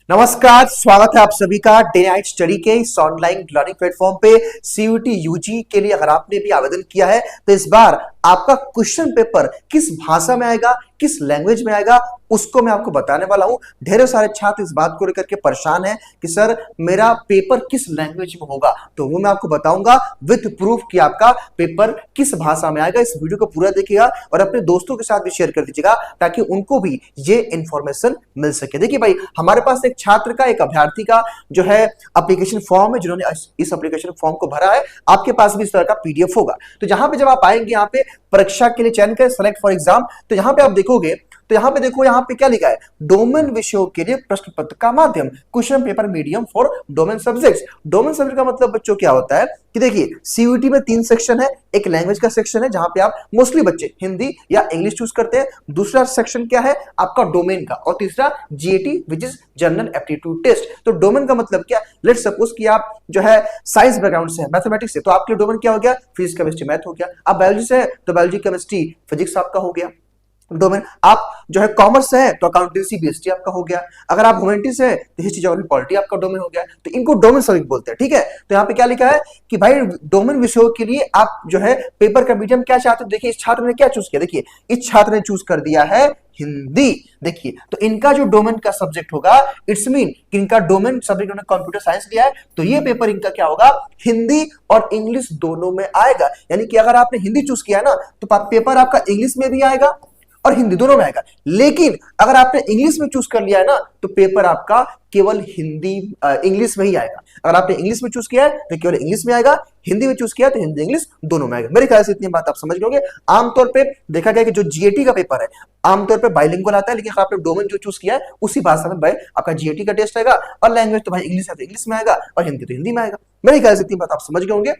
नमस्कार, स्वागत है आप सभी का डे नाइट स्टडी के इस ऑनलाइन लर्निंग प्लेटफॉर्म पे। सीयूटी यूजी के लिए अगर आपने भी आवेदन किया है तो इस बार आपका क्वेश्चन पेपर किस भाषा में आएगा, किस लैंग्वेज में आएगा, उसको मैं आपको बताने वाला हूं। ढेरों सारे छात्र इस बात को लेकर के परेशान हैं कि सर मेरा पेपर किस लैंग्वेज में होगा, तो वो मैं आपको बताऊंगा विद प्रूफ कि आपका पेपर किस भाषा में आएगा। इस वीडियो को पूरा देखिएगा और अपने दोस्तों के साथ भी शेयर कर दीजिएगा ताकि उनको भी ये इंफॉर्मेशन मिल सके। देखिए भाई, हमारे पास एक छात्र का, एक अभ्यर्थी का जो है एप्लीकेशन फॉर्म है, जिन्होंने इस एप्लीकेशन फॉर्म को भरा है। आपके पास भी इस तरह का पीडीएफ होगा। तो यहां पे जब आप आएंगे, यहाँ पे परीक्षा के लिए चयन करें, सेलेक्ट फॉर एग्जाम, तो यहां पे आप देखोगे तो यहां पे देखो, यहां पे क्या लिखा है, डोमेन विषयों के लिए प्रश्न पत्र का माध्यम, question paper medium for domain subjects. Domain subject का मतलब बच्चों क्या होता है कि देखिए, सीयूटी में 3 सेक्शन है। एक लैंग्वेज का सेक्शन है जहां पे आप मोस्टली बच्चे हिंदी या इंग्लिश चूज करते हैं। दूसरा सेक्शन क्या है आपका, डोमेन का। और तीसरा GAT which is general aptitude test. तो डोमेन का मतलब क्या, लेट्स सपोज कि आप जो है साइंस बैकग्राउंड से है, मैथमेटिक्स से, तो आपके डोमेन क्या हो गया, फिजिक्स केमिस्ट्री मैथ हो गया। आप बायोलॉजी से है तो बायोलॉजी केमिस्ट्री फिजिक्स आपका हो गया डोमेन। आप जो है कॉमर्स से है तो अकाउंटेंसी बीएसटी आपका हो गया। अगर आप ह्यूमैनिटीज से है तो हिस्ट्री ज्योग्राफी पॉलिटी आपका डोमेन हो गया। तो इनको डोमेन सब्जेक्ट बोलते हैं, ठीक है। तो यहाँ पे क्या लिखा है कि भाई डोमेन विषयों के लिए आप जो है पेपर का मीडियम क्या चाहते हो। देखिए इस छात्र ने क्या चूज किया, देखिए इस छात्र ने चूज कर दिया है हिंदी। देखिए तो इनका जो डोमेन का सब्जेक्ट होगा, इट्स मीन कि इनका डोमेन सब्जेक्ट उन्होंने कंप्यूटर साइंस लिया है, तो ये पेपर इनका क्या होगा, हिंदी और इंग्लिश दोनों में आएगा। यानी कि अगर आपने हिंदी चूज किया है ना, तो पेपर आपका इंग्लिश में भी आएगा और हिंदी दोनों में आएगा। लेकिन अगर आपने इंग्लिश में चूज कर लिया है ना, तो पेपर आपका केवल हिंदी इंग्लिश में ही आएगा। अगर आपने इंग्लिश में चूज किया है तो केवल इंग्लिश में आएगा, हिंदी में चूज किया तो हिंदी इंग्लिश दोनों में आएगा। मेरे ख्याल से इतनी बात आप समझ गए। आमतौर पे देखा गया कि जो जीएटी का पेपर है आमतौर पे बाइलिंगुअल आता है, लेकिन आपने डोमेन जो चूज किया है उसी भाषा में भाई आपका जीएटी का टेस्ट आएगा। और लैंग्वेज तो भाई इंग्लिश है तो इंग्लिश में आएगा और हिंदी तो हिंदी में आएगा। मेरे ख्याल से इतनी बात आप समझ गए होंगे।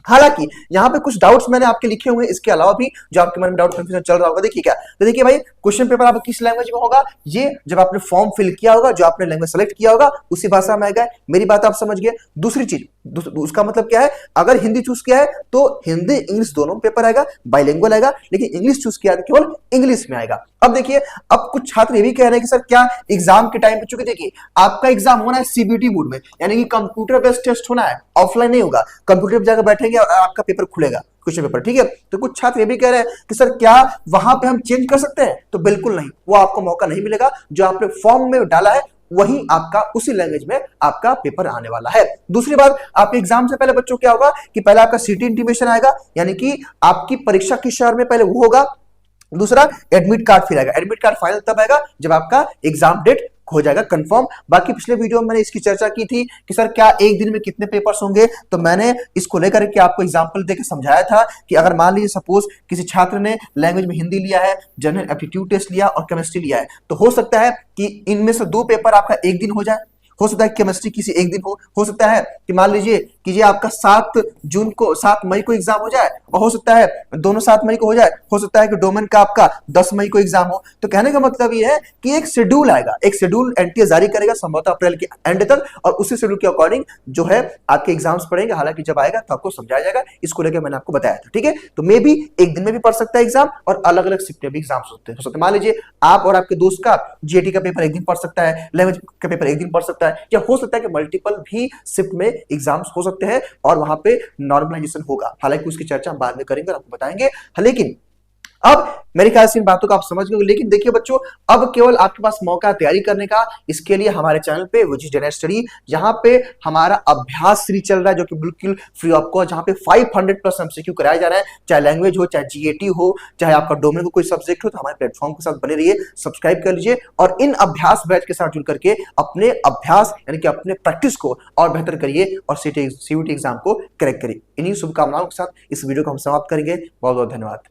हालांकि यहाँ पे कुछ डाउट्स मैंने आपके लिखे हुए हैं, इसके अलावा भी जो आपके मन में डाउट कंफ्यूजन चल रहा होगा। देखिए क्या, तो देखिए भाई क्वेश्चन पेपर आपका किस लैंग्वेज में होगा, ये जब आपने फॉर्म फिल किया होगा, जो आपने लैंग्वेज सेलेक्ट किया होगा उसी भाषा में आएगा। मेरी बात आप समझ गए। दूसरी चीज, उसका मतलब क्या है, अगर हिंदी चूज किया है तो हिंदी इंग्लिश दोनों पेपर आएगा, बाइलिंगुअल आएगा। लेकिन इंग्लिश चूज किया है तो केवल इंग्लिश में आएगा। अब देखिए, अब कुछ छात्र ये भी कह रहे हैं कि सर क्या एग्जाम के टाइम पे, चूंकि देखिए आपका एग्जाम होना है सीबीटी मोड में, यानी कि कंप्यूटर बेस्ड टेस्ट होना है, ऑफलाइन नहीं होगा। कंप्यूटर पे जाकर बैठेंगे और आपका पेपर खुलेगा, क्वेश्चन पेपर, ठीक है। तो कुछ छात्र ये भी कह रहे हैं कि सर क्या वहां पे हम चेंज कर सकते हैं, तो बिल्कुल नहीं, वो आपको मौका नहीं मिलेगा। जो आपने फॉर्म में डाला है वही आपका उसी लैंग्वेज में आपका पेपर आने वाला है। दूसरी बात, आपके एग्जाम से पहले बच्चों क्या होगा कि पहले आपका सिटी इंटीमेशन आएगा, यानी कि आपकी परीक्षा किस शहर में, पहले वो होगा। दूसरा एडमिट कार्ड फिर आएगा। एडमिट कार्ड फाइनल तब आएगा जब आपका एग्जाम डेट हो जाएगा कंफर्म। बाकी पिछले वीडियो में मैंने इसकी चर्चा की थी कि सर क्या एक दिन में कितने पेपर्स होंगे, तो मैंने इसको लेकर के आपको एग्जांपल देकर समझाया था कि अगर मान लीजिए सपोज किसी छात्र ने लैंग्वेज में हिंदी लिया है, जनरल एप्टीट्यूड टेस्ट लिया और केमिस्ट्री लिया है, तो हो सकता है कि इनमें से 2 पेपर आपका एक दिन हो जाए, हो सकता है केमिस्ट्री किसी एक दिन हो सकता है कि मान लीजिए कि ये आपका 7 मई को एग्जाम हो जाए, और हो सकता है दोनों 7 मई को हो जाए, हो सकता है कि डोमेन का आपका 10 मई को एग्जाम हो। तो कहने का मतलब ये है कि एक शेड्यूल आएगा, एक शेड्यूल एनटीए जारी करेगा संभवतः अप्रैल के एंड तक, और उसी शेड्यूल के अकॉर्डिंग जो है आपके एग्जाम्स पढ़ेंगे। हालांकि जब आएगा तो आपको समझाया जाएगा, इसको लेकर मैंने आपको बताया था, ठीक है। तो मे भी एक दिन में भी पढ़ सकता है एग्जाम, और अलग अलग शिफ्ट में भी एग्जाम होते हैं। मान लीजिए आप और आपके दोस्त का जीएटी का पेपर एक दिन पढ़ सकता है, लैंग्वेज का पेपर एक दिन पढ़ सकता है, या हो सकता है कि मल्टीपल भी शिफ्ट में एग्जाम्स हो सकते हैं और वहां पे नॉर्मलाइजेशन होगा। हालांकि उसकी चर्चा हम बाद में करेंगे और आपको बताएंगे। लेकिन अब मेरे ख्याल से इन बातों को आप समझ गए। लेकिन देखिए बच्चों, अब केवल आपके पास मौका है तैयारी करने का। इसके लिए हमारे चैनल पे which is day night study, जहां पे हमारा अभ्यास सीरीज चल रहा है, जो कि बिल्कुल फ्री ऑफ कॉस्ट, जहां पे 500+ एमसीक्यू कराया जा रहा है, चाहे लैंग्वेज हो, चाहे जीएटी हो, चाहे आपका डोमेन को कोई सब्जेक्ट हो। तो हमारे प्लेटफॉर्म के साथ बने रहिए, सब्सक्राइब कर लीजिए और इन अभ्यास बैच के साथ जुड़ करके अपने अभ्यास यानी कि अपने प्रैक्टिस को और बेहतर करिए और सीयूटी एग्जाम को क्रैक करिए। इन्हीं शुभकामनाओं के साथ इस वीडियो को हम समाप्त करेंगे। बहुत बहुत धन्यवाद।